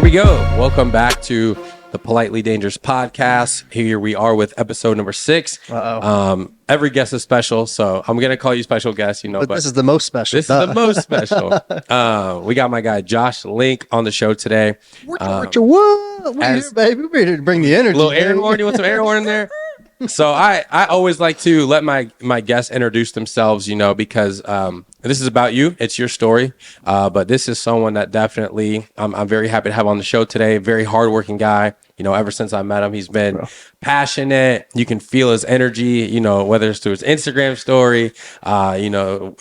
we go. Welcome back to the Politely Dangerous podcast. Here we are with episode number 6. Every guest is special, so I'm going to call you special guest, but this is the most special. This is the most special. We got my guy Josh Link on the show today. What? We're here, baby. We're here to bring the energy. A little air horn. You want some air horn in there? So I always like to let my guests introduce themselves, because this is about you. It's your story. But this is someone that definitely I'm very happy to have on the show today. Very hardworking guy. Ever since I met him, he's been passionate. You can feel his energy, whether it's through his Instagram story,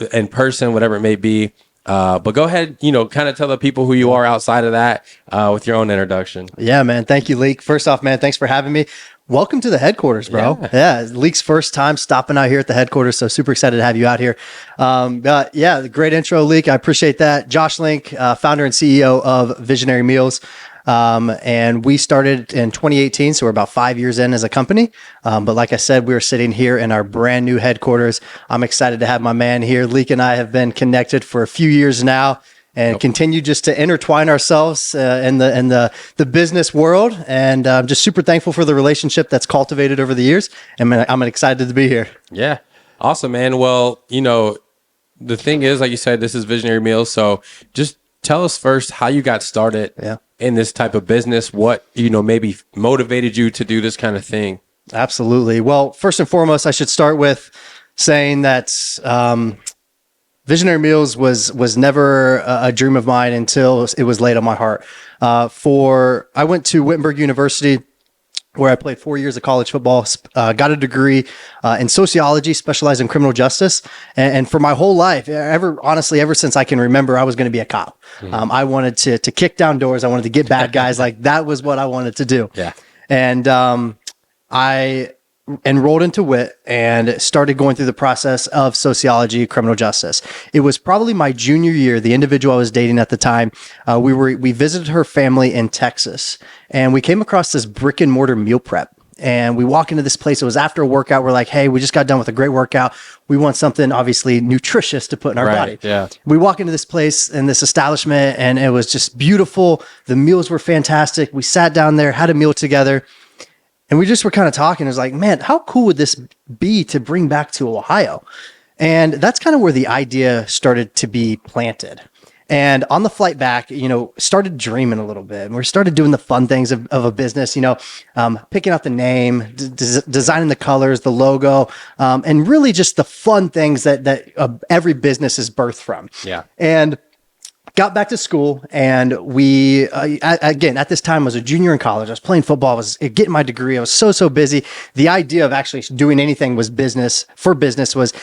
in person, whatever it may be. But go ahead, kind of tell the people who you are outside of that with your own introduction. Yeah, man. Thank you, Leek. First off, man, thanks for having me. Welcome to the headquarters, bro. Yeah, Leek's first time stopping out here at the headquarters, so super excited to have you out here. Great intro, Leek. I appreciate that. Josh Link, founder and CEO of Visionary Meals. And we started in 2018, so we're about 5 years in as a company. But like I said, we are sitting here in our brand new headquarters. I'm excited to have my man here. Leek and I have been connected for a few years now and continue just to intertwine ourselves in the business world. And I'm just super thankful for the relationship that's cultivated over the years. And I'm excited to be here. Yeah. Awesome, man. Well, the thing is, like you said, this is Visionary Meals. So just tell us first how you got started in this type of business. What, maybe motivated you to do this kind of thing? Absolutely. Well, first and foremost, I should start with saying that Visionary Meals was never a dream of mine until it was laid on my heart. I went to Wittenberg University, where I played 4 years of college football, got a degree in sociology, specialized in criminal justice. And for my whole life, ever since I can remember, I was going to be a cop. Mm-hmm. I wanted to kick down doors. I wanted to get bad guys. Like that was what I wanted to do. Yeah. And I enrolled into WIT and started going through the process of sociology, criminal justice. It was probably my junior year. The individual I was dating at the time, we visited her family in Texas, and we came across this brick and mortar meal prep. And we walk into this place. It was after a workout. We're like, hey, we just got done with a great workout. We want something obviously nutritious to put in our body. Yeah. We walk into this place and this establishment, and it was just beautiful. The meals were fantastic. We sat down there, had a meal together. And we just were kind of talking. It was like, man, how cool would this be to bring back to Ohio? And that's kind of where the idea started to be planted. And on the flight back, started dreaming a little bit. And we started doing the fun things of a business, picking out the name, designing the colors, the logo, and really just the fun things that every business is birthed from. Yeah. And got back to school, and we, again, at this time, I was a junior in college. I was playing football. I was getting my degree. I was so busy. The idea of actually doing anything was business was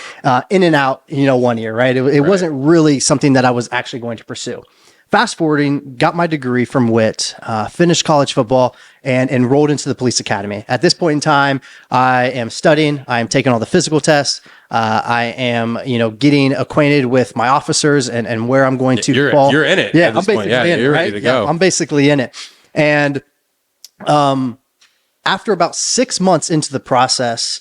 in and out, 1 year, right? It wasn't really something that I was actually going to pursue. Fast forwarding, got my degree from WIT, finished college football, and enrolled into the police academy. At this point in time, I am studying. I am taking all the physical tests. I am, getting acquainted with my officers and where I'm going to fall. You're in it. Yeah, I'm basically in it. You're right? ready to go. Yeah, I'm basically in it. And after about 6 months into the process,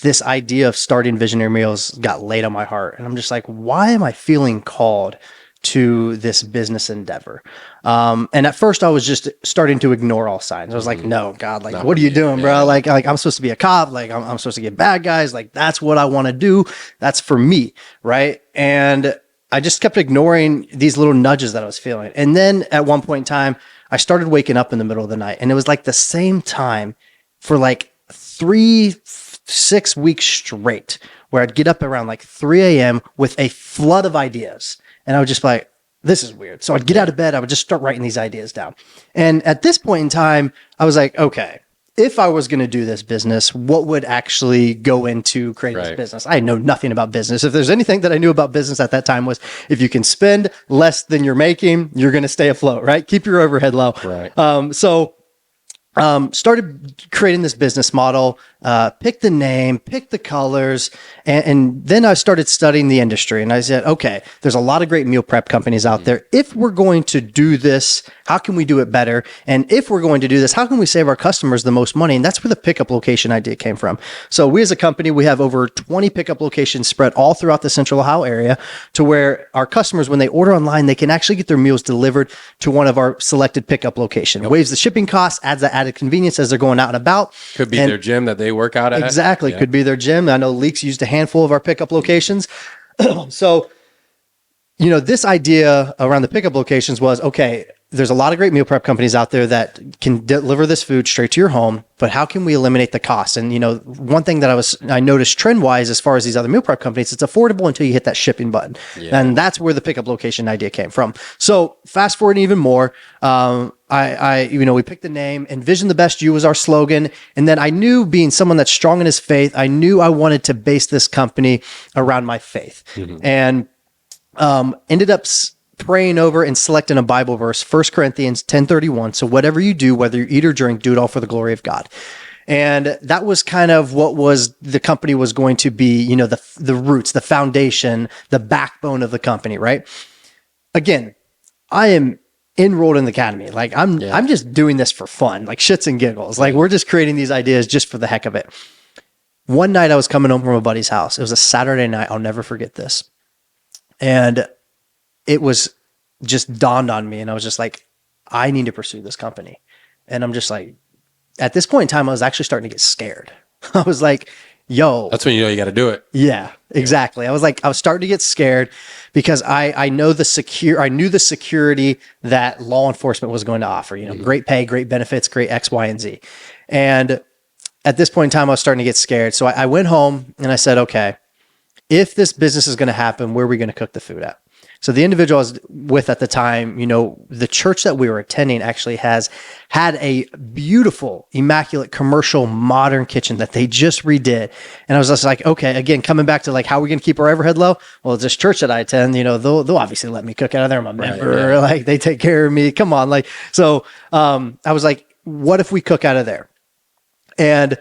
this idea of starting Visionary Meals got laid on my heart. And I'm just like, why am I feeling called to this business endeavor? And at first I was just starting to ignore all signs. I was like, no, God, what are you doing, bro? Like I'm supposed to be a cop. Like I'm supposed to get bad guys. Like that's what I want to do. That's for me. Right. And I just kept ignoring these little nudges that I was feeling. And then at one point in time, I started waking up in the middle of the night, and it was like the same time for like 6 weeks straight, where I'd get up around like 3 a.m. with a flood of ideas. And I would just be like, this is weird. So I'd get out of bed. I would just start writing these ideas down. And at this point in time, I was like, okay, if I was going to do this business, what would actually go into creating this business? I know nothing about business. If there's anything that I knew about business at that time was if you can spend less than you're making, you're going to stay afloat, right? Keep your overhead low. Right. So started creating this business model, picked the name, picked the colors, and then I started studying the industry. And I said, okay, there's a lot of great meal prep companies out there. If we're going to do this, how can we do it better? And if we're going to do this, how can we save our customers the most money? And that's where the pickup location idea came from. So we as a company, we have over 20 pickup locations spread all throughout the Central Ohio area, to where our customers, when they order online, they can actually get their meals delivered to one of our selected pickup locations. Waives the shipping costs, adds that added convenience as they're going out and about. Could be their gym that they work out at. Exactly. Yeah. Could be their gym. I know Leeks used a handful of our pickup locations. So, this idea around the pickup locations was, okay, there's a lot of great meal prep companies out there that can deliver this food straight to your home, but how can we eliminate the cost? And, one thing that I noticed trend wise, as far as these other meal prep companies, it's affordable until you hit that shipping button. Yeah. And that's where the pickup location idea came from. So fast forward even more, we picked the name. Envision the best you was our slogan. And then I knew, being someone that's strong in his faith, I knew I wanted to base this company around my faith. Mm-hmm. And ended up praying over and selecting a Bible verse, 1 Corinthians 10:31. So whatever you do, whether you eat or drink, do it all for the glory of God. And that was kind of what the company was going to be, the roots, the foundation, the backbone of the company, right? Again, I am enrolled in the academy. Like I'm just doing this for fun, like shits and giggles. Like we're just creating these ideas just for the heck of it. One night I was coming home from a buddy's house. It was a Saturday night. I'll never forget this. And it was just dawned on me. And I was just like, I need to pursue this company. And I'm just like, at this point in time, I was actually starting to get scared. I was like, yo. That's when you know you got to do it. Yeah, exactly. I was starting to get scared because I knew the security that law enforcement was going to offer, great pay, great benefits, great X, Y, and Z. And at this point in time, I was starting to get scared. So I went home and I said, okay, if this business is going to happen, where are we going to cook the food at? So the individual I was with at the time, the church that we were attending actually had a beautiful, immaculate, commercial, modern kitchen that they just redid. And I was just like, okay, again, coming back to like, how are we going to keep our overhead low? Well, this church that I attend, they'll obviously let me cook out of there. I'm a member, yeah. Like they take care of me. Come on. Like, so I was like, what if we cook out of there? And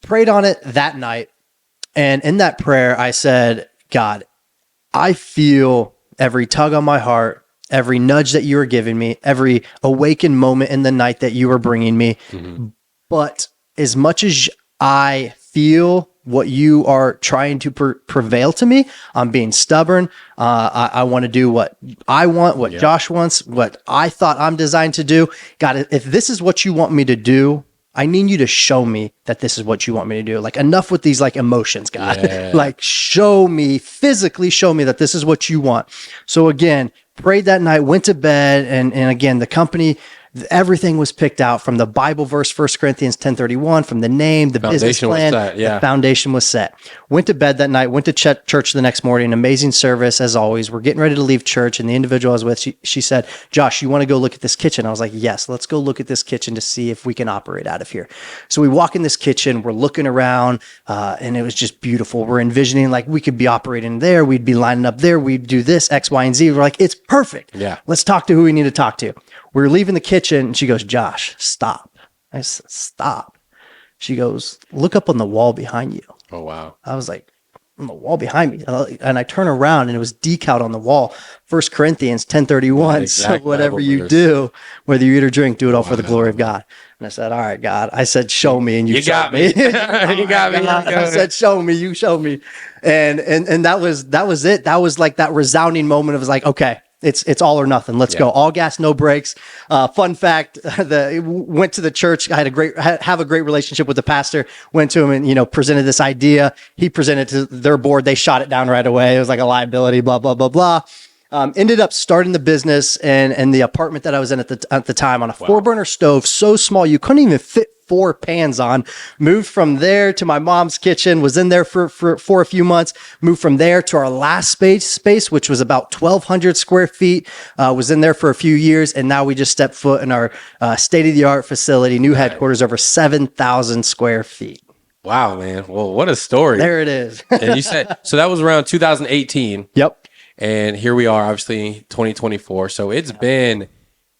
prayed on it that night. And in that prayer, I said, God, I feel every tug on my heart, every nudge that you are giving me, every awakened moment in the night that you are bringing me. Mm-hmm. But as much as I feel what you are trying to prevail to me, I'm being stubborn. I want to do what I want, what Josh wants, what I thought I'm designed to do. God, if this is what you want me to do, I need you to show me that this is what you want me to do. Like enough with these like emotions, God. Yeah. Like physically show me that this is what you want. So again, prayed that night, went to bed, and again, the company, everything was picked out from the Bible verse, 1 Corinthians 10:31, from the name, the business plan, the foundation was set. Went to bed that night, went to church the next morning, amazing service as always. We're getting ready to leave church, and the individual I was with, she said, Josh, you want to go look at this kitchen? I was like, yes, let's go look at this kitchen to see if we can operate out of here. So we walk in this kitchen, we're looking around, and it was just beautiful. We're envisioning like we could be operating there, we'd be lining up there, we'd do this, X, Y, and Z. We're like, it's perfect. Yeah. Let's talk to who we need to talk to. We were leaving the kitchen and she goes, Josh, stop. I said, stop. She goes, look up on the wall behind you. Oh, wow. I was like, on the wall behind me. And I turn around and it was decaled on the wall, 1 Corinthians 10:31. So whatever you do, whether you eat or drink, do it all for the glory of God. And I said, all right, God. I said, show me. And you got me. You got me. I said, show me. You show me. And that was it. That was like that resounding moment of like, okay. It's all or nothing. Let's go. All gas, no brakes. Fun fact: went to the church. I had have a great relationship with the pastor. Went to him and presented this idea. He presented to their board. They shot it down right away. It was like a liability. Blah blah blah blah. Ended up starting the business and the apartment that I was in at the time on a 4-burner stove, so small you couldn't even fit 4 pans on. Moved from there to my mom's kitchen, was in there for a few months, moved from there to our last space, which was about 1,200 square feet, was in there for a few years. And now we just stepped foot in our state-of-the-art facility, new headquarters, over 7,000 square feet. Wow, man. Well, what a story. There it is. And you said, so that was around 2018. Yep. And here we are, obviously 2024. So it's been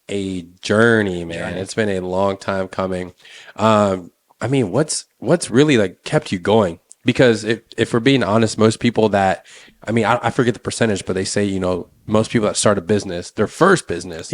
a journey, man. It's been a long time coming. I mean, what's really like kept you going? Because if we're being honest, most people that, I mean, I forget the percentage, but they say, you know, most people that start a business, their first business,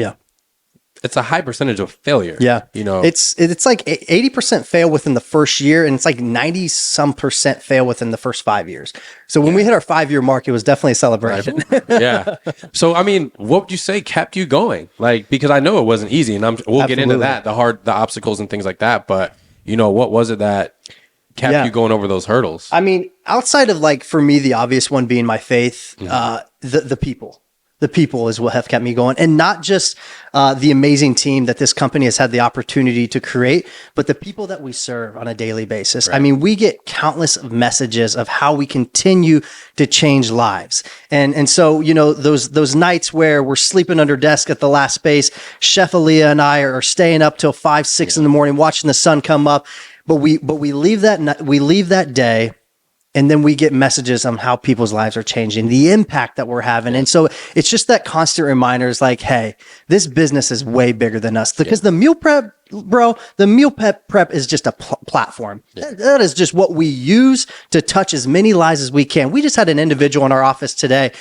it's a high percentage of failure. Yeah. You know, it's like 80% fail within the first year, and it's like 90 some percent fail within the first 5 years. So when we hit our 5-year mark, it was definitely a celebration. Yeah. So, I mean, what would you say kept you going? Like, because I know it wasn't easy, and we'll get into that, the obstacles and things like that. But, you know, what was it that kept you going over those hurdles? I mean, outside of like, for me, the obvious one being my faith, the people. The people is what have kept me going, and not just the amazing team that this company has had the opportunity to create, but the people that we serve on a daily basis. Right. I mean, we get countless of messages of how we continue to change lives. And so, you know, those nights where we're sleeping under desk at the last space, Chef Aaliyah and I are staying up till 5, 6 in the morning, watching the sun come up. But we leave that day, and then we get messages on how people's lives are changing, the impact that we're having. And so it's just that constant reminder is like, hey, this business is way bigger than us, because the meal prep, bro, the meal prep is just a platform. That is just what we use to touch as many lives as we can. We just had an individual in our office today.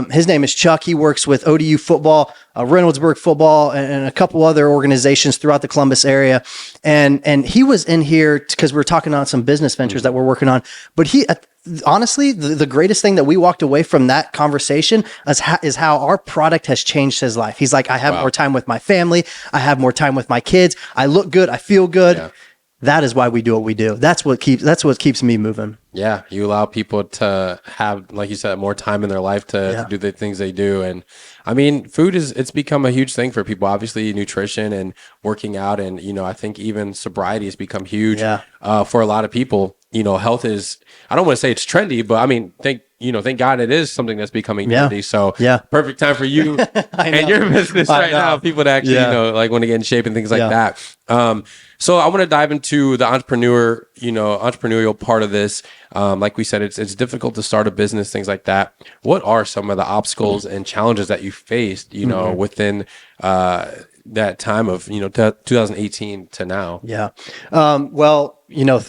His name is Chuck. He works with ODU football, Reynoldsburg football, and a couple other organizations throughout the Columbus area. And he was in here because we were talking on some business ventures that we're working on. But honestly, the greatest thing that we walked away from that conversation is how our product has changed his life. He's like, I have more time with my family. I have more time with my kids. I look good. I feel good. Yeah. That is why we do what we do. That's what keeps me moving. Yeah. You allow people to have, like you said, more time in their life to do the things they do. And I mean, food it's become a huge thing for people. Obviously, nutrition and working out. And, you know, I think even sobriety has become huge for a lot of people. You know, health is, I don't want to say it's trendy, but I mean, thank God it is something that's becoming trendy. So perfect time for you and your business now. People that actually, you know, like want to get in shape and things like that. So I want to dive into the entrepreneurial part of this. Like we said, it's difficult to start a business, things like that. What are some of the obstacles and challenges that you faced, you know, within that time of, you know, 2018 to now? Yeah. Well, you know,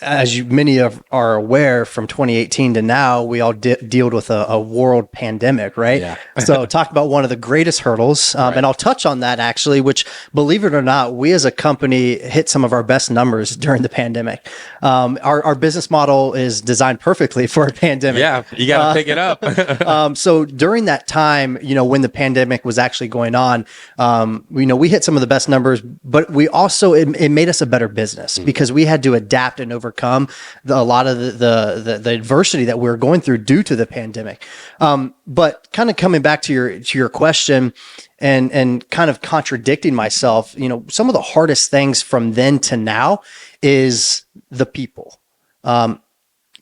as many are aware, from 2018 to now, we all dealt with a world pandemic, right? Yeah. So talk about one of the greatest hurdles. And I'll touch on that actually, which, believe it or not, we as a company hit some of our best numbers during the pandemic. Our business model is designed perfectly for a pandemic. Yeah, you got to pick it up. So during that time, you know, when the pandemic was actually going on, you know, we hit some of the best numbers, but we also, it made us a better business because we had to adapt and overcome a lot of the adversity that we were going through due to the pandemic. But kind of coming back to your question and kind of contradicting myself, you know, some of the hardest things from then to now is the people.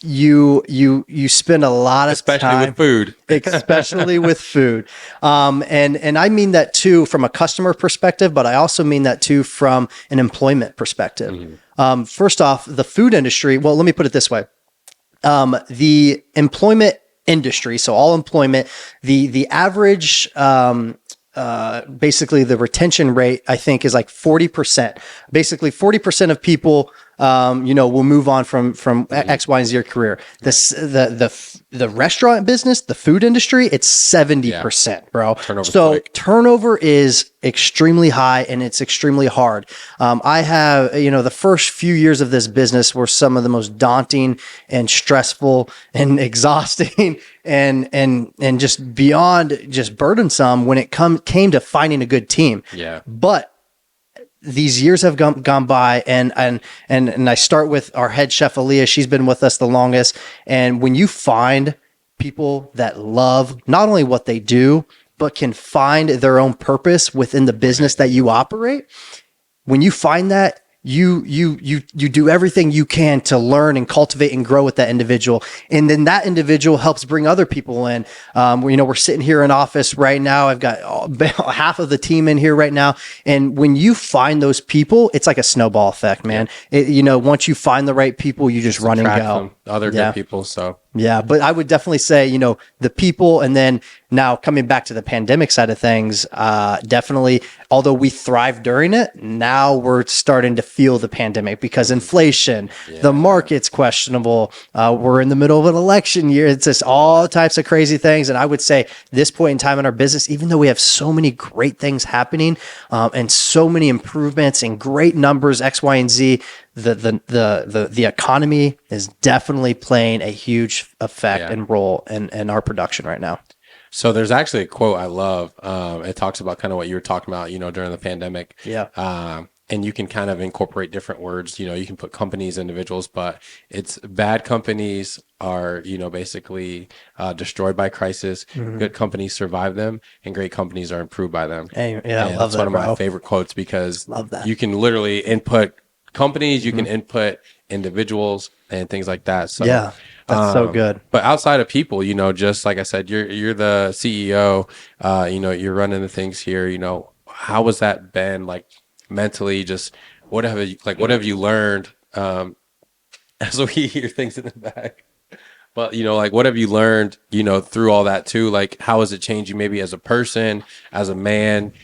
You spend a lot of time, with food, especially with food. And I mean that too from a customer perspective, but I also mean that too from an employment perspective. First off, the food industry. Well, let me put it this way. The employment industry. So all employment, the average, basically the retention rate, I think, is like 40%. Basically 40% of people, you know, will move on from X, Y, and Z career. The restaurant business, the food industry, it's 70%, bro. Turnover is extremely high and it's extremely hard. I have, you know, the first few years of this business were some of the most daunting and stressful and exhausting and just beyond just burdensome when it came to finding a good team. Yeah. But these years have gone by, and I start with our head chef Aaliyah. She's been with us the longest. And when you find people that love not only what they do, but can find their own purpose within the business that you operate, when you find that, you do everything you can to learn and cultivate and grow with that individual. And then that individual helps bring other people in. You know, we're sitting here in office right now. I've got half of the team in here right now. And when you find those people, it's like a snowball effect, man. You know, once you find the right people, you just run and go. Other good people. So Yeah, but I would definitely say, the people, and then now coming back to the pandemic side of things, definitely, although we thrived during it, now we're starting to feel the pandemic because inflation, the market's questionable. We're in the middle of an election year. It's just all types of crazy things. And I would say this point in time in our business, even though we have so many great things happening and so many improvements and great numbers, X, Y, and Z, the economy is definitely playing a huge effect and role in our production right now. So there's actually a quote I love. It talks about kind of what you were talking about, during the pandemic. Yeah. And you can kind of incorporate different words. You can put companies, individuals, but it's bad companies are, basically destroyed by crisis. Good companies survive them, and great companies are improved by them. Hey, yeah, and I love that's that, one of my bro. favorite quotes because Love that. you can literally input companies, you can input individuals and things like that. So Yeah, that's so good. But outside of people, just like I said, you're the CEO, you're running the things here, how has that been like mentally? Just what have you learned, as we hear things in the back, but like what have you learned, through all that too? Like how has it changed you maybe as a person, as a man?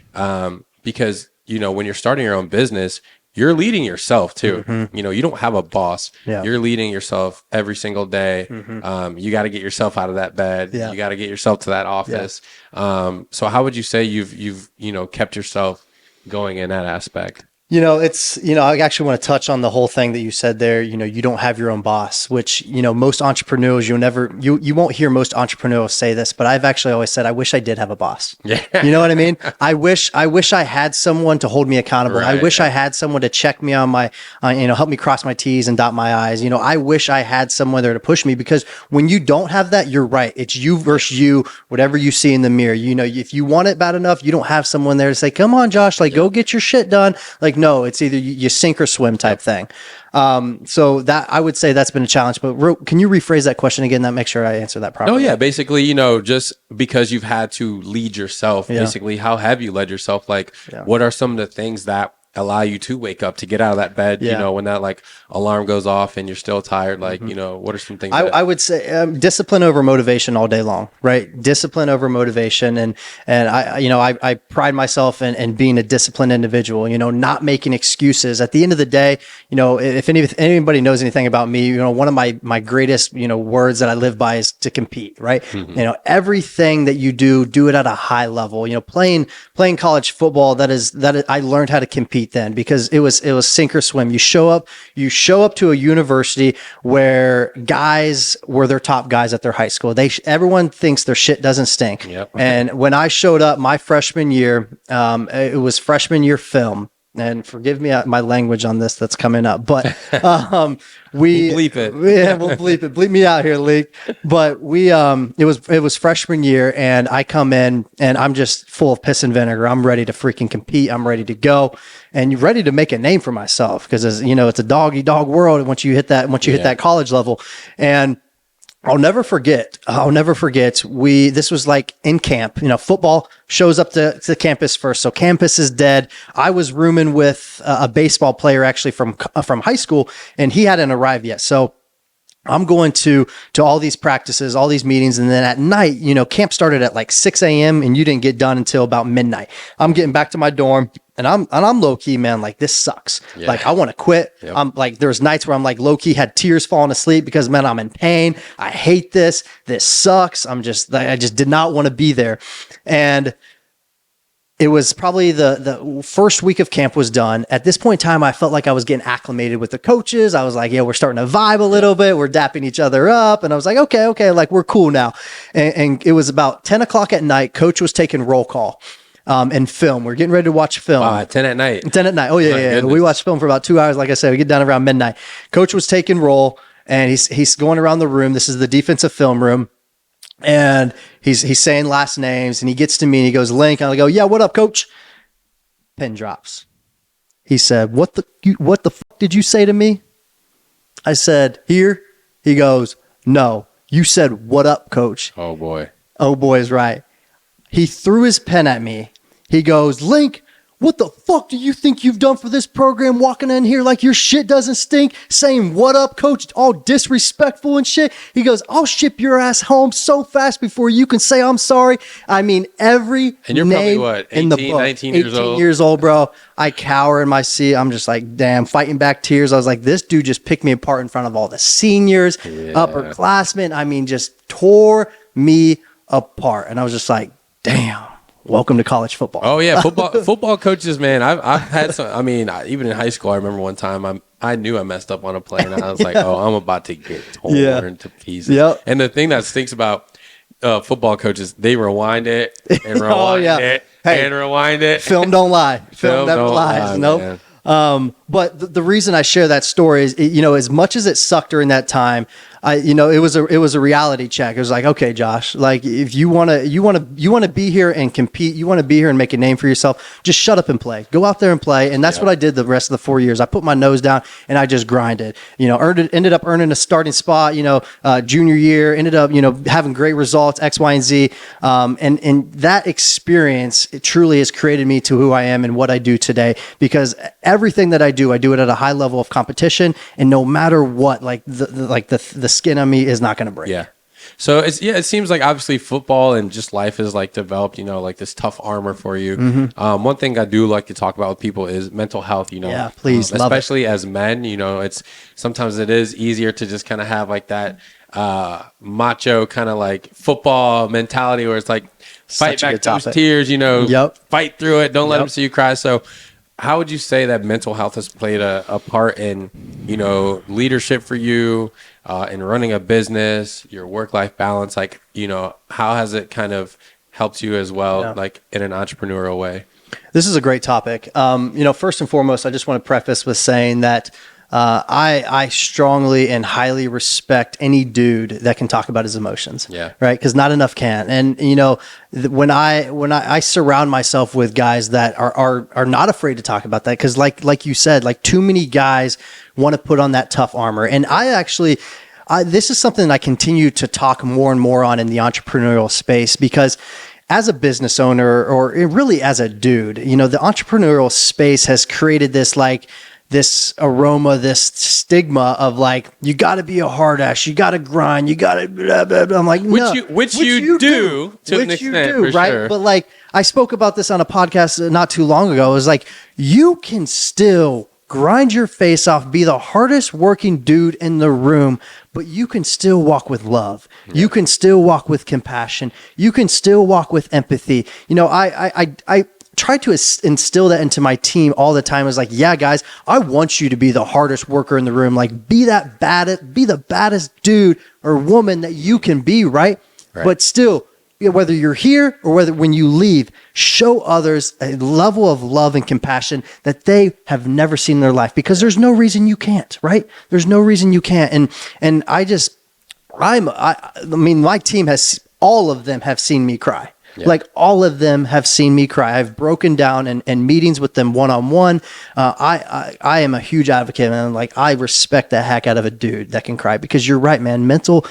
Because, when you're starting your own business, you're leading yourself too. You don't have a boss. Yeah. You're leading yourself every single day. You got to get yourself out of that bed. Yeah. You got to get yourself to that office. So how would you say you've kept yourself going in that aspect? I actually want to touch on the whole thing that you said there. You don't have your own boss, which, most entrepreneurs, you won't hear most entrepreneurs say this, but I've actually always said, I wish I did have a boss. Yeah. You know what I mean? I wish I had someone to hold me accountable. Right, I wish I had someone to check me on my, help me cross my T's and dot my I's. I wish I had someone there to push me, because when you don't have that, you're right. It's you versus you, whatever you see in the mirror. If you want it bad enough, you don't have someone there to say, come on, Josh, go get your shit done. No, it's either you sink or swim type thing. So that I would say that's been a challenge. But can you rephrase that question again? That make sure I answer that properly. Oh yeah, basically, just because you've had to lead yourself. Basically, how have you led yourself? Like, what are some of the things that allow you to wake up, to get out of that bed? When that alarm goes off and you're still tired. What are some things? I would say discipline over motivation all day long, right? Discipline over motivation, and I pride myself in being a disciplined individual. Not making excuses. At the end of the day, if anybody knows anything about me, one of my greatest words that I live by is to compete, right? Everything that you do it at a high level. Playing college football, that I learned how to compete then, because it was sink or swim. You show up to a university where guys were their top guys at their high school. Everyone thinks their shit doesn't stink. Yep. And when I showed up my freshman year, it was freshman year film. And forgive me my language on this that's coming up, but we'll bleep it. Yeah, we'll bleep it. Bleep me out here, Leak. But it was freshman year, and I come in and I'm just full of piss and vinegar. I'm ready to freaking compete. I'm ready to go, and you're ready to make a name for myself, because it's a dog eat dog world once you hit that college level. And I'll never forget. This was like in camp. Football shows up to campus first, so campus is dead. I was rooming with a baseball player actually from high school, and he hadn't arrived yet. So I'm going to all these practices, all these meetings, and then at night, camp started at 6 a.m. and you didn't get done until about midnight. I'm getting back to my dorm. And I'm low key, man. This sucks. Yeah. I want to quit. Yep. I'm there's nights where I'm low key had tears falling asleep because, man, I'm in pain. I hate this. This sucks. I just did not want to be there. And it was probably the first week of camp was done. At this point in time, I felt like I was getting acclimated with the coaches. I was like, we're starting to vibe a little bit. We're dapping each other up. And I was like, okay, we're cool now. And it was about 10 o'clock at night. Coach was taking roll call. And film. We're getting ready to watch film. Wow, 10 at night. 10 at night. Oh, yeah. Goodness. We watched film for about 2 hours. Like I said, we get done around midnight. Coach was taking roll, and he's going around the room. This is the defensive film room. And he's saying last names, and he gets to me and he goes, Link. And I go, yeah, what up, coach? Pin drops. He said, what the fuck did you say to me? I said, here. He goes, no, you said, what up, coach? Oh boy. Oh boy is right. He threw his pen at me. He goes, Link, what the fuck do you think you've done for this program, walking in here like your shit doesn't stink, saying what up, coach, all disrespectful and shit. He goes, I'll ship your ass home so fast before you can say I'm sorry. I mean, every and you're name probably what, 18, in the book, 19 years 18 old? years old, bro. I cower in my seat. I'm just like, damn, fighting back tears. I was like, this dude just picked me apart in front of all the seniors, upperclassmen. I mean, just tore me apart. And I was just like, damn, welcome to college football. Oh yeah, football coaches, man. I've had some. I mean, even in high school, I remember one time I knew I messed up on a play, and I was like, oh, I'm about to get torn to pieces. Yep. And the thing that stinks about football coaches, they rewind it and rewind it and rewind it. Film don't lie. Film never lies. Nope. But the reason I share that story is, as much as it sucked during that time, it was a reality check. It was like, okay, Josh, like if you want to be here and compete, you want to be here and make a name for yourself, just shut up and play. Go out there and play. And that's what I did the rest of the 4 years. I put my nose down and I just grinded. Ended up earning a starting spot. Junior year, ended up having great results, X, Y, and Z. And that experience, it truly has created me to who I am and what I do today. Because everything that I do it at a high level of competition, and no matter what, like the skin on me is not going to break. Yeah. So it seems like obviously football and just life is like developed, like this tough armor for you. Mm-hmm. One thing I do like to talk about with people is mental health, Yeah, please. Love especially as men, it's sometimes it is easier to just kind of have like that macho kind of like football mentality where it's like fight back those tears, fight through it. Don't let them see you cry. So how would you say that mental health has played a part in, leadership for you, in running a business, your work-life balance? Like, how has it kind of helped you as well, like in an entrepreneurial way? This is a great topic. First and foremost, I just want to preface with saying that I strongly and highly respect any dude that can talk about his emotions. Yeah. Right. Because not enough can. And when I surround myself with guys that are not afraid to talk about that, because like you said, like too many guys want to put on that tough armor. And this is something that I continue to talk more and more on in the entrepreneurial space, because as a business owner, or really as a dude, the entrepreneurial space has created this aroma, this stigma of like, you got to be a hard ass, you got to grind, you got to blah, blah, blah. I'm like, no, which you do to an extent, for right? sure. But like, I spoke about this on a podcast not too long ago. It was like, you can still grind your face off, be the hardest working dude in the room, but you can still walk with love. Yeah. You can still walk with compassion. You can still walk with empathy. I try to instill that into my team all the time. Is like, yeah, guys, I want you to be the hardest worker in the room. Like, be the baddest dude or woman that you can be, right? But still, whether you're here or whether when you leave, show others a level of love and compassion that they have never seen in their life, because there's no reason you can't, right? There's no reason you can't. And I mean, my team all of them have seen me cry. Yeah. Like all of them have seen me cry. I've broken down in meetings with them one-on-one. I am a huge advocate, and like, I respect the heck out of a dude that can cry, because you're right, man. Mental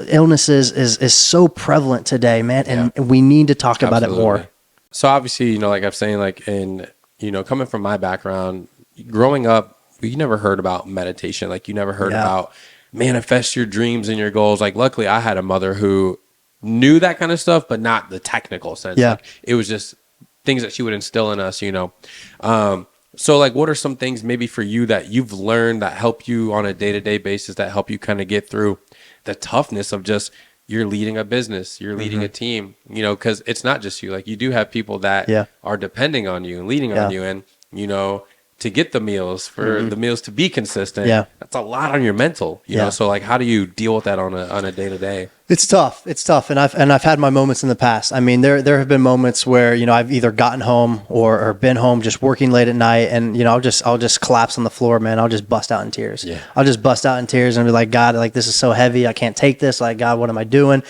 illnesses is so prevalent today, man. And we need to talk about it more. So obviously, like I'm saying, like coming from my background, growing up, you never heard about meditation. Like, you never heard about manifest your dreams and your goals. Like, luckily I had a mother who knew that kind of stuff, but not the technical sense. Yeah. Like, it was just things that she would instill in us, So like, what are some things maybe for you that you've learned that help you on a day-to-day basis, that help you kind of get through the toughness of just, you're leading a business, you're leading a team, because it's not just you. Like, you do have people that are depending on you and leading on you, and, to get the meals, for the meals to be consistent. Yeah. That's a lot on your mental, you know? So like, how do you deal with that on a day-to-day? It's tough. And I've had my moments in the past. I mean, there have been moments where, I've either gotten home or been home just working late at night, and, I'll just collapse on the floor, man. I'll just bust out in tears. Yeah. I'll just bust out in tears and be like, God, like, this is so heavy. I can't take this. Like, God, what am I doing?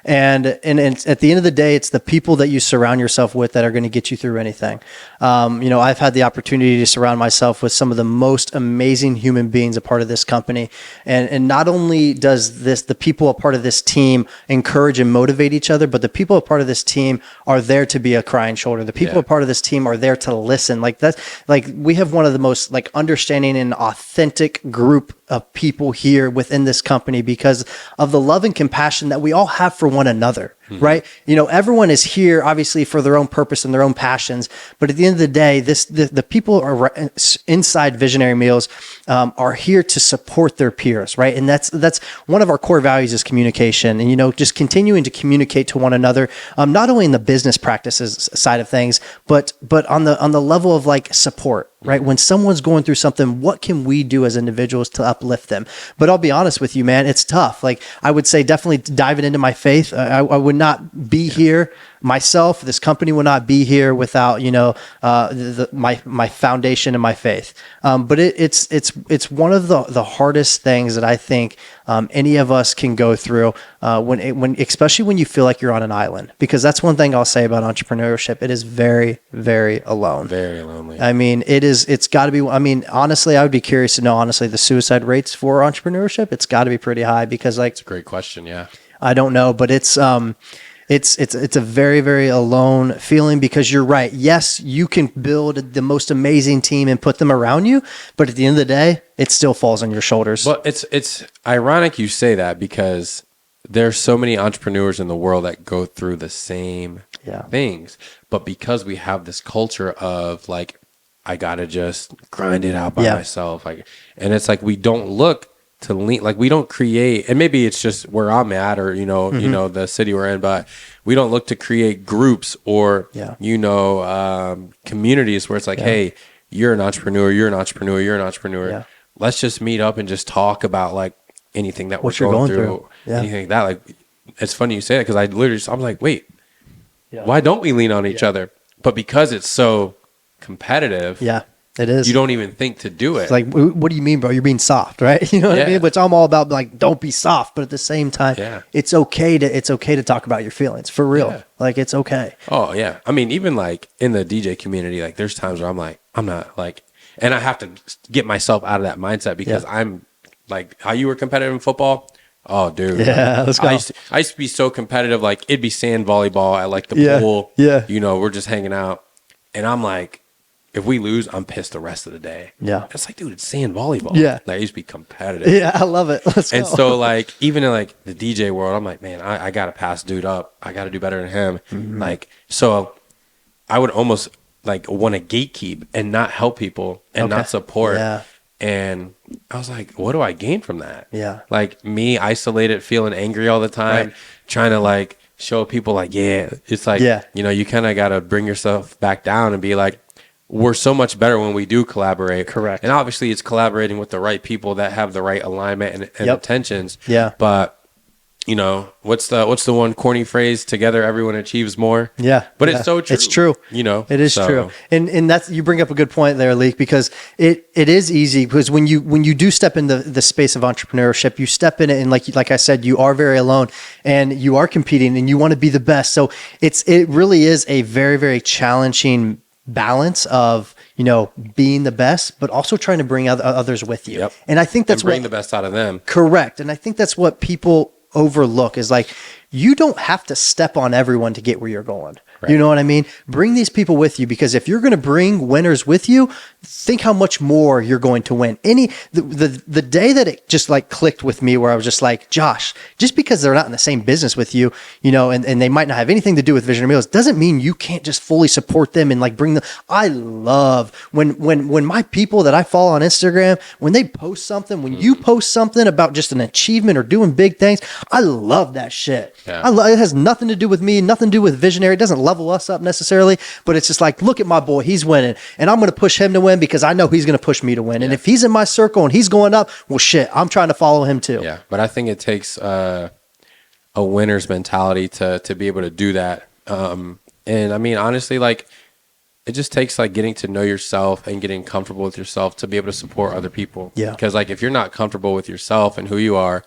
And at the end of the day, it's the people that you surround yourself with that are going to get you through anything. I've had the opportunity to surround myself with some of the most amazing human beings a part of this company. And not only does the people a part of this team team encourage and motivate each other, but the people a part of this team are there to be a crying shoulder. The people a part of this team are there to listen. Like that's like we have one of the most like understanding and authentic group of people here within this company because of the love and compassion that we all have for one another, right? You know, everyone is here obviously for their own purpose and their own passions, but at the end of the day, the people are inside Visionary Meals are here to support their peers, right? And that's one of our core values is communication, and you know, just continuing to communicate to one another, not only in the business practices side of things, but on the level of like support. Right. When someone's going through something, what can we do as individuals to uplift them? But I'll be honest with you, man, it's tough. Like I would say definitely diving into my faith. I would not be here myself. This company would not be here without, you know, my foundation and my faith. But it's one of the hardest things that I think any of us can go through when especially when you feel like you're on an island, because that's one thing I'll say about entrepreneurship. It is very, very alone. Very lonely. I mean, it's got to be, I mean, honestly, I would be curious to know, honestly, the suicide rates for entrepreneurship. It's got to be pretty high because like, it's a great question. Yeah. I don't know, but it's a very, very alone feeling because you're right. Yes, you can build the most amazing team and put them around you, but at the end of the day, it still falls on your shoulders. Well, it's ironic you say that because there's so many entrepreneurs in the world that go through the same things, but because we have this culture of like, I gotta just grind it out by myself, like, and it's like we don't look to lean, like we don't create, and maybe it's just where I'm at, or you know the city we're in, but we don't look to create groups or communities where it's like, hey, you're an entrepreneur, you're an entrepreneur, you're an entrepreneur. Yeah. Let's just meet up and just talk about like anything that we're going through. Anything like that. Like, it's funny you say that because I'm like, wait, why don't we lean on each other? But because it's so competitive, it is. You don't even think to do it. It's like, what do you mean, bro? You're being soft, right? You know what I mean? Which I'm all about, like, don't be soft, but at the same time, it's okay to talk about your feelings for real. Yeah. Like, it's okay. Oh yeah, I mean, even like in the DJ community, like there's times where I'm like, I'm not like, and I have to get myself out of that mindset because I'm like, how you were competitive in football. Oh, dude. Yeah, let's go. I used to be so competitive. Like, it'd be sand volleyball at like the pool. Yeah. You know, we're just hanging out. And I'm like, if we lose, I'm pissed the rest of the day. Yeah. It's like, dude, it's sand volleyball. Yeah. Like, I used to be competitive. Yeah, I love it. Let's go. And so, like, even in like the DJ world, I'm like, man, I got to pass dude up. I got to do better than him. Mm-hmm. Like, so I would almost like want to gatekeep and not help people and not support. Yeah. And I was like, what do I gain from that? Yeah. Like me isolated, feeling angry all the time, trying to like show people like, it's like, you know, you kind of got to bring yourself back down and be like, we're so much better when we do collaborate. Correct. And obviously it's collaborating with the right people that have the right alignment and intentions. Yeah. But you know, what's the one corny phrase? Together, everyone achieves more. Yeah, but it's so true. It's true. You know, it is true. And that's, you bring up a good point there, Leek, because it is easy because when you do step into the space of entrepreneurship, you step in it, and like I said, you are very alone and you are competing and you want to be the best. So it really is a very, very challenging balance of, you know, being the best, but also trying to bring others with you. Yep. And I think that's bring the best out of them. Correct. And I think that's what people overlook is like, you don't have to step on everyone to get where you're going. Right. You know what I mean? Bring these people with you, because if you're going to bring winners with you, think how much more you're going to win. The day that it just like clicked with me, where I was just like, Josh, just because they're not in the same business with you, you know, and they might not have anything to do with Visionary Meals, doesn't mean you can't just fully support them and like bring them. I love when my people that I follow on Instagram, when they post something, when you post something about just an achievement or doing big things, I love that shit. Yeah. It has nothing to do with me, nothing to do with Visionary. It doesn't level us up necessarily, but it's just like, look at my boy, he's winning, and I'm going to push him to win because I know he's going to push me to win. And if he's in my circle and he's going up, well, shit, I'm trying to follow him too. Yeah, but I think it takes a winner's mentality to be able to do that. And I mean, honestly, like, it just takes like getting to know yourself and getting comfortable with yourself to be able to support other people. Yeah. Because like, if you're not comfortable with yourself and who you are,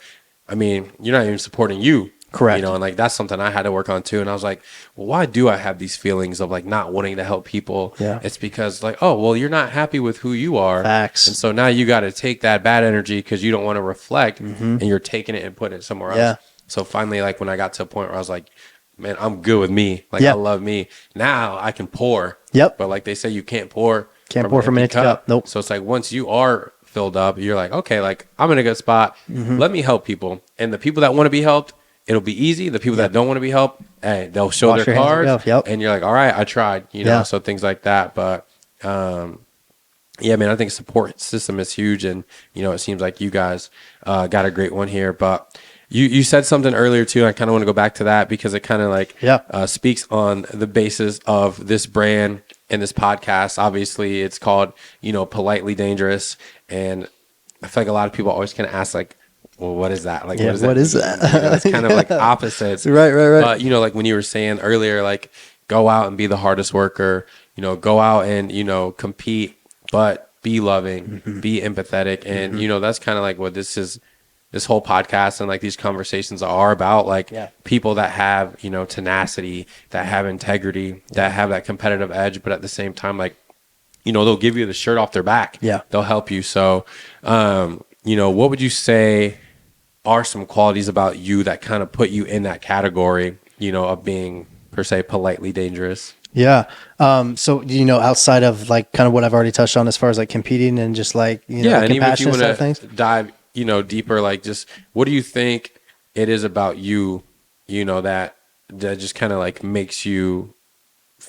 I mean, you're not even supporting you. Correct. You know, and like, that's something I had to work on too. And I was like, well, why do I have these feelings of like not wanting to help people? Yeah. It's because like, oh, well, you're not happy with who you are. Facts. And so now you got to take that bad energy because you don't want to reflect, and you're taking it and putting it somewhere else. So finally, like when I got to a point where I was like, man, I'm good with me. Like Yeah. I love me. Now I can pour. Yep. But like they say, you can't pour. Can't pour from an empty cup. Nope. So it's like once you are filled up, you're like, okay, like I'm in a good spot. Let me help people. And the people that want to be helped, it'll be easy. The people that don't want to be helped, hey, they'll show Wash their your hands and cards. go. Yep. And you're like, all right, I tried, you know, Yeah. so things like that. But yeah, man, I think support system is huge. And, you know, it seems like you guys got a great one here. But you said something earlier too, and I kind of want to go back to that because it kind of like speaks on the basis of this brand and this podcast. Obviously, it's called, you know, Politely Dangerous. And I feel like a lot of people always kind of ask like, well, what is that? Like, what is that? You know, it's kind of like opposites. Right. But, you know, like when you were saying earlier, like go out and be the hardest worker, you know, go out and, you know, compete, but be loving, be empathetic. And, you know, that's kind of like what this whole podcast and like these conversations are about, like people that have, you know, tenacity, that have integrity, that have that competitive edge, but at the same time, like, you know, they'll give you the shirt off their back. Yeah. They'll help you. So, you know, what would you say are some qualities about you that kind of put you in that category, you know, of being per se politely dangerous? Yeah. So, you know, outside of like kind of what I've already touched on as far as like competing and just like, you know, and even if you compassion side of want things. to dive, you know, deeper, like just what do you think it is about you, you know, that just kind of like makes you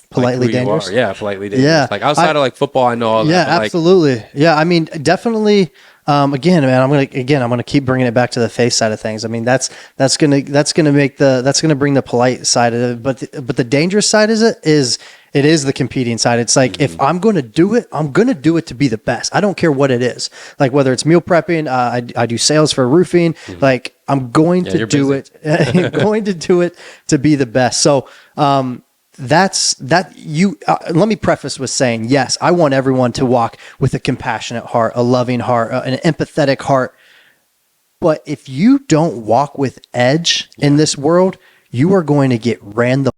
politely like dangerous? Yeah, politely dangerous. Yeah. Like outside of like football, I know all that. Yeah, but absolutely. Like, yeah, I mean, definitely. Again, man, I'm gonna keep bringing it back to the faith side of things. I mean, that's gonna bring the polite side of it, but the dangerous side is the competing side. It's like if I'm going to do it, I'm going to do it to be the best. I don't care what it is. Like whether it's meal prepping, I do sales for roofing. Like I'm going to do it. I'm going to do it to be the best. So. Let me preface with saying, yes, I want everyone to walk with a compassionate heart, a loving heart, an empathetic heart. But if you don't walk with edge in this world, you are going to get ran the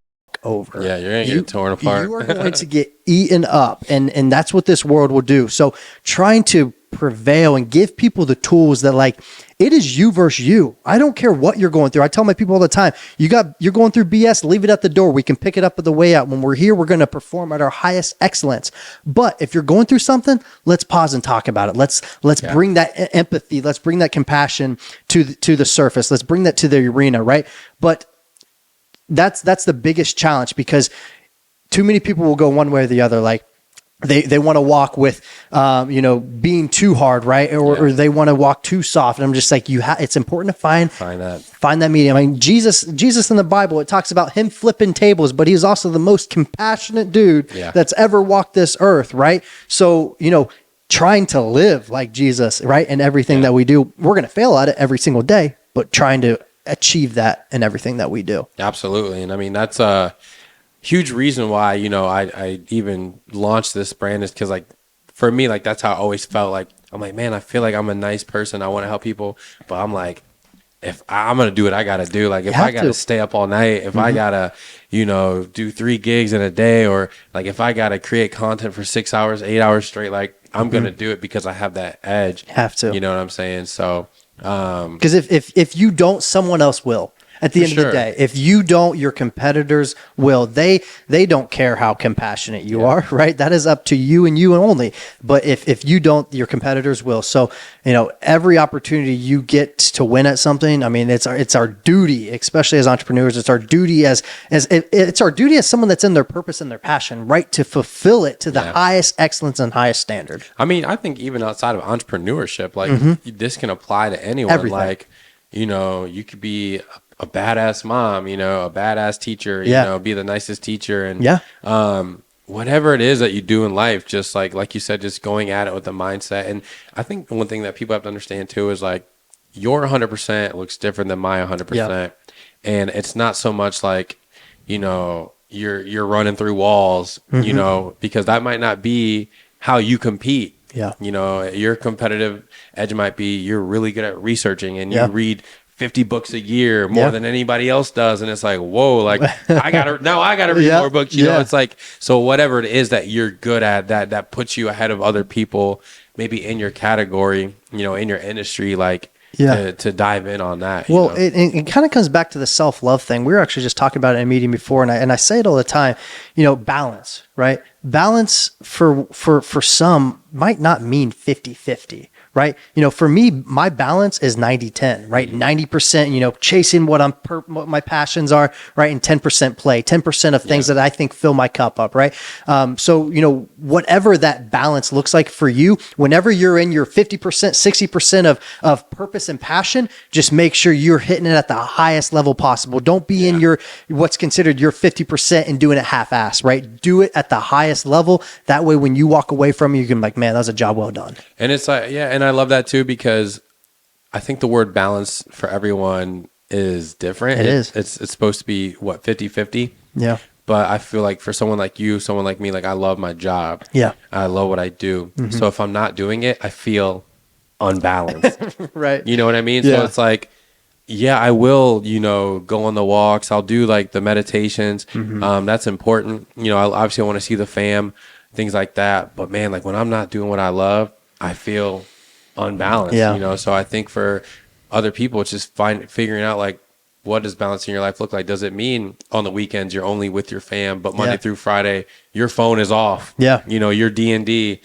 over. Yeah, you're going to get torn apart. You are going to get eaten up. And that's what this world will do. So trying to prevail and give people the tools that like, it is you versus you. I don't care what you're going through. I tell my people all the time, you're going through BS, leave it at the door. We can pick it up at the way out. When we're here, we're going to perform at our highest excellence. But if you're going through something, let's pause and talk about it. Let's bring that empathy. Let's bring that compassion to the surface. Let's bring that to the arena, right? But that's the biggest challenge because too many people will go one way or the other. Like, they want to walk with, being too hard, right? Or they want to walk too soft. And I'm just like, it's important to find that medium. I mean, Jesus in the Bible, it talks about him flipping tables, but he's also the most compassionate dude that's ever walked this earth, right? So, you know, trying to live like Jesus, right? And everything that we do, we're going to fail at it every single day, but trying to achieve that in everything that we do. Absolutely. And I mean, that's huge reason why, you know, I even launched this brand is because like for me, like that's how I always felt. Like I'm like, man, I feel like I'm a nice person. I want to help people, but I'm like, if I'm gonna do what I gotta do, like if I gotta stay up all night, if I gotta, you know, do 3 gigs in a day, or like if I gotta create content for 6 hours, 8 hours straight, like I'm gonna do it because I have that edge. Have to. You know what I'm saying? So because if you don't, someone else will. At the end of the day, if you don't, your competitors will. They don't care how compassionate you are, right? That is up to you and you only. But if you don't, your competitors will. So, you know, every opportunity you get to win at something, I mean, it's our duty, especially as entrepreneurs. It's our duty as someone that's in their purpose and their passion, right? To fulfill it to the highest excellence and highest standard. I mean, I think even outside of entrepreneurship, like this can apply to anyone. Everything. Like, you know, you could be a badass mom, you know, a badass teacher, you know, be the nicest teacher. And whatever it is that you do in life, just like you said, just going at it with the mindset. And I think one thing that people have to understand too is like your 100% looks different than my 100%. And it's not so much like, you know, you're running through walls, you know, because that might not be how you compete. You know, your competitive edge might be you're really good at researching and you read 50 books a year more than anybody else does. And it's like, whoa, like I gotta read more books. You know, it's like, so whatever it is that you're good at, that puts you ahead of other people, maybe in your category, you know, in your industry, like to dive in on that. Well, it kind of comes back to the self-love thing. We were actually just talking about it in a meeting before, and I say it all the time, balance, right? Balance for some might not mean 50-50. Right. For me, my balance is 90-10, right? 90%, chasing what my passions are, right? And 10% play, 10% of things that I think fill my cup up. Right. So, whatever that balance looks like for you, whenever you're in your 50%, 60% of purpose and passion, just make sure you're hitting it at the highest level possible. Don't be in what's considered your 50% and doing it half-ass, right? Do it at the highest level. That way, when you walk away from it, you can be like, man, that was a job well done. And it's like, and I love that too, because I think the word balance for everyone is different. It is. It's supposed to be 50-50. Yeah. But I feel like for someone like you, someone like me, like I love my job. Yeah. I love what I do. So if I'm not doing it, I feel unbalanced. Right. You know what I mean? Yeah. So it's like, I will, go on the walks. I'll do like the meditations. That's important. I obviously want to see the fam, things like that. But man, like when I'm not doing what I love, I feel unbalanced, so I think for other people, it's just figuring out like, what does balance in your life look like? Does it mean on the weekends you're only with your fam, but Monday through Friday your phone is off? You're D&D.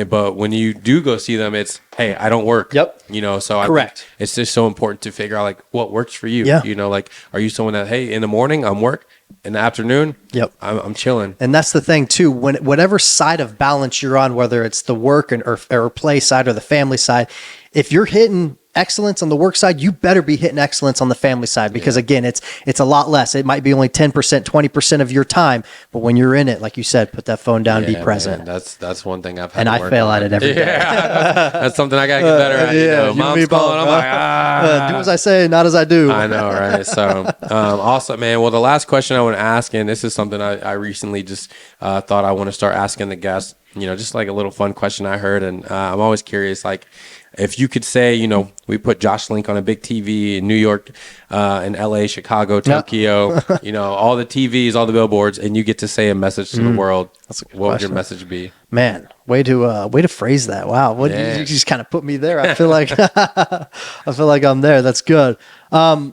But when you do go see them, it's, hey, I don't work. So correct. It's just so important to figure out like what works for you. Like, are you someone that, hey, in the morning I'm work, in the afternoon I'm chilling? And that's the thing too, whatever side of balance you're on, whether it's the work or play side or the family side, if you're hitting excellence on the work side, you better be hitting excellence on the family side, because again, it's a lot less. It might be only 10%, 20% of your time, but when you're in it, like you said, put that phone down, be present. Man, that's one thing I've had and to I fail on. at it every day. That's something I gotta get better at. Mom's calling, I'm like, do as I say, not as I do. I know, right? So awesome, man. Well, the last question I want to ask, and this is something I recently just thought I want to start asking the guests, just like a little fun question I heard, and I'm always curious, like, if you could say, we put Josh Link on a big TV in New York, in LA, Chicago, Tokyo, all the TVs, all the billboards, and you get to say a message to the world, what would your message be? Man, way to phrase that. Wow. You just kind of put me there. I feel like, I'm there. That's good. I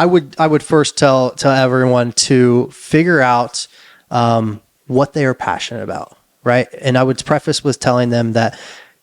would first tell everyone to figure out, what they are passionate about. Right. And I would preface with telling them that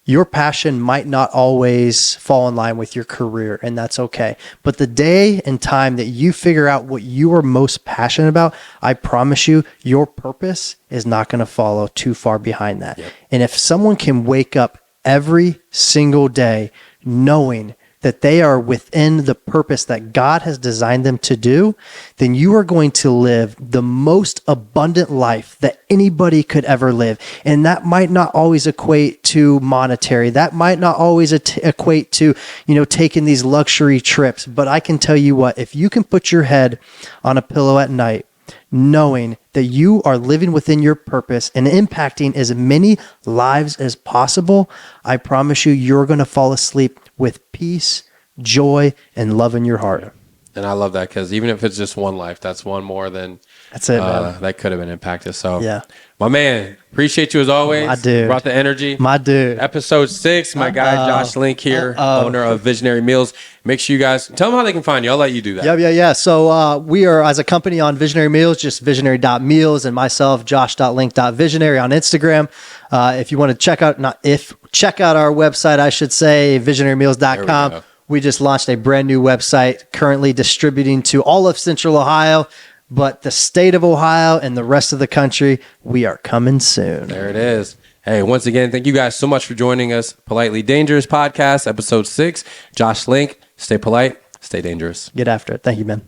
your passion might not always fall in line with your career, and that's okay. But the day and time that you figure out what you are most passionate about, I promise you, your purpose is not going to follow too far behind that. And if someone can wake up every single day knowing that they are within the purpose that God has designed them to do, then you are going to live the most abundant life that anybody could ever live. And that might not always equate to monetary. That might not always equate to, taking these luxury trips. But I can tell you what, if you can put your head on a pillow at night, knowing that you are living within your purpose and impacting as many lives as possible, I promise you, you're going to fall asleep with peace, joy, and love in your heart. And I love that, because even if it's just one life, that's one more than that's it, man. That could have been impacted. So my man, appreciate you as always. My dude. Brought the energy. My dude. Episode 6, my guy Josh Link here, owner of Visionary Meals. Make sure you guys tell them how they can find you. I'll let you do that. Yeah. So we are, as a company, on Visionary Meals, just visionary.meals, and myself, josh.link.visionary on Instagram. If you want to check out our website, I should say, visionarymeals.com. We just launched a brand new website, currently distributing to all of Central Ohio, but the state of Ohio and the rest of the country, we are coming soon. There it is. Hey, once again, thank you guys so much for joining us. Politely Dangerous Podcast, episode 6. Josh Link, stay polite, stay dangerous. Get after it. Thank you, man.